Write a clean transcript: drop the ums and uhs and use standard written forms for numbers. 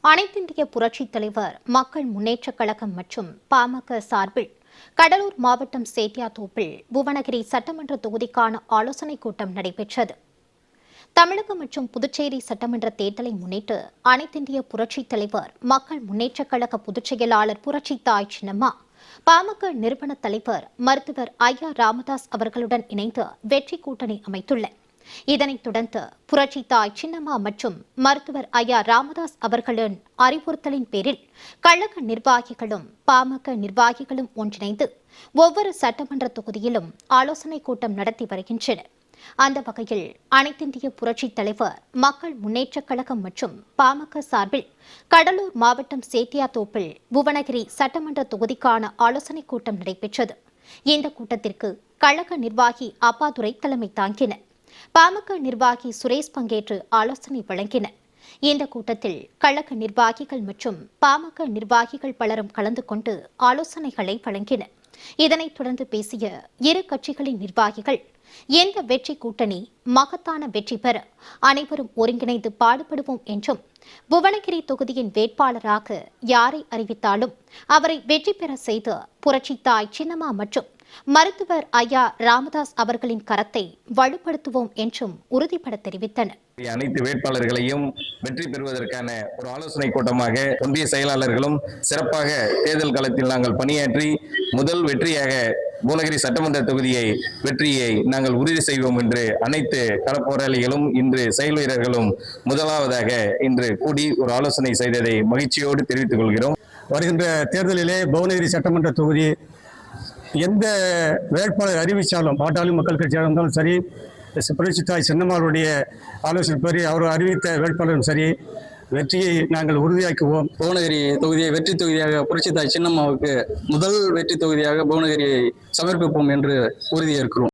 அனைத்திந்திய புரட்சித் தலைவர் மக்கள் முன்னேற்றக் கழகம் மற்றும் பாமக சார்பில் கடலூர் மாவட்டம் சேத்தியாத்தோப்பில் புவனகிரி சட்டமன்ற தொகுதிக்கான ஆலோசனைக் கூட்டம் நடைபெற்றது. தமிழகம் மற்றும் புதுச்சேரி சட்டமன்ற தேர்தலை முன்னிட்டு அனைத்திந்திய புரட்சித் தலைவர் மக்கள் முன்னேற்றக் கழக பொதுச் செயலாளர் புரட்சி தாய் சின்னம்மா, பாமக நிறுவன தலைவர் மருத்துவர் ஐயா ராமதாஸ் அவர்களுடன் இணைந்து வெற்றி கூட்டணி அமைத்துள்ளார். இதனைத் தொடர்ந்து புரட்சி தாய் சின்னம்மா மற்றும் மருத்துவர் ஐயா ராமதாஸ் அவர்களின் அறிவுறுத்தலின் பேரில் கழக நிர்வாகிகளும் பாமக நிர்வாகிகளும் ஒன்றிணைந்து ஒவ்வொரு சட்டமன்ற தொகுதியிலும் ஆலோசனைக் கூட்டம் நடத்தி வருகின்றனர். அந்த வகையில் அனைத்திந்திய புரட்சித் தலைவர் மக்கள் முன்னேற்றக் கழகம் மற்றும் பாமக சார்பில் கடலூர் மாவட்டம் சேத்தியாத்தோப்பில் புவனகிரி சட்டமன்ற தொகுதிக்கான ஆலோசனைக் கூட்டம் நடைபெற்றது. இந்த கூட்டத்திற்கு கழக நிர்வாகி அப்பாதுரை தலைமை தாங்கினர். பாமக நிர்வாகி சுரேஷ் பங்கேற்று ஆலோசனை வழங்கினர். இந்த கூட்டத்தில் கழக நிர்வாகிகள் மற்றும் பாமக நிர்வாகிகள் பலரும் கலந்து கொண்டு ஆலோசனைகளை வழங்கினர். இதனைத் தொடர்ந்து பேசிய இரு கட்சிகளின் நிர்வாகிகள், எந்த வெற்றி கூட்டணி மகத்தான வெற்றி பெற அனைவரும் ஒருங்கிணைந்து பாடுபடுவோம் என்றும், புவனகிரி தொகுதியின் வேட்பாளராக யாரை அறிவித்தாலும் அவரை வெற்றி பெற செய்து புரட்சி தாய் சின்னம்மா மற்றும் மருத்துவர் ஐயா ராமதாஸ் அவர்களின் கரத்தை வலுப்படுத்துவோம் என்றும் உறுதிபட தெரிவித்தனர். அனைத்து வேட்பாளர்களையும் வெற்றி பெறுவதற்கான ஒரு ஆலோசனை கூட்டமாக ஒன்றிய செயலாளர்களும் சிறப்பாக தேர்தல் களத்தில் நாங்கள் பணியாற்றி முதல் வெற்றியாக புவனகிரி சட்டமன்ற தொகுதியை வெற்றியை நாங்கள் உறுதி செய்வோம் என்று அனைத்து களப்போராளிகளும் இன்று செயல் வீரர்களும் முதலாவதாக இன்று கூடி ஒரு ஆலோசனை செய்ததை மகிழ்ச்சியோடு தெரிவித்துக் கொள்கிறோம். வருகின்ற தேர்தலிலே புவனகிரி சட்டமன்ற தொகுதி எந்த வேட்பாளர் அறிவித்தாலும், பாட்டாளி மக்கள் கட்சியாக இருந்தாலும் சரி, புரட்சி தாய் சின்னம்மாவுடைய ஆலோசனை பெறி அவர் அறிவித்த வேட்பாளரும் சரி, வெற்றியை நாங்கள் உறுதியாக்குவோம். புவனகிரி தொகுதியை வெற்றி தொகுதியாக புரட்சி தாய் சின்னம்மாவுக்கு முதல் வெற்றி தொகுதியாக புவனகிரியை சமர்ப்பிப்போம் என்று உறுதியேற்கிறோம்.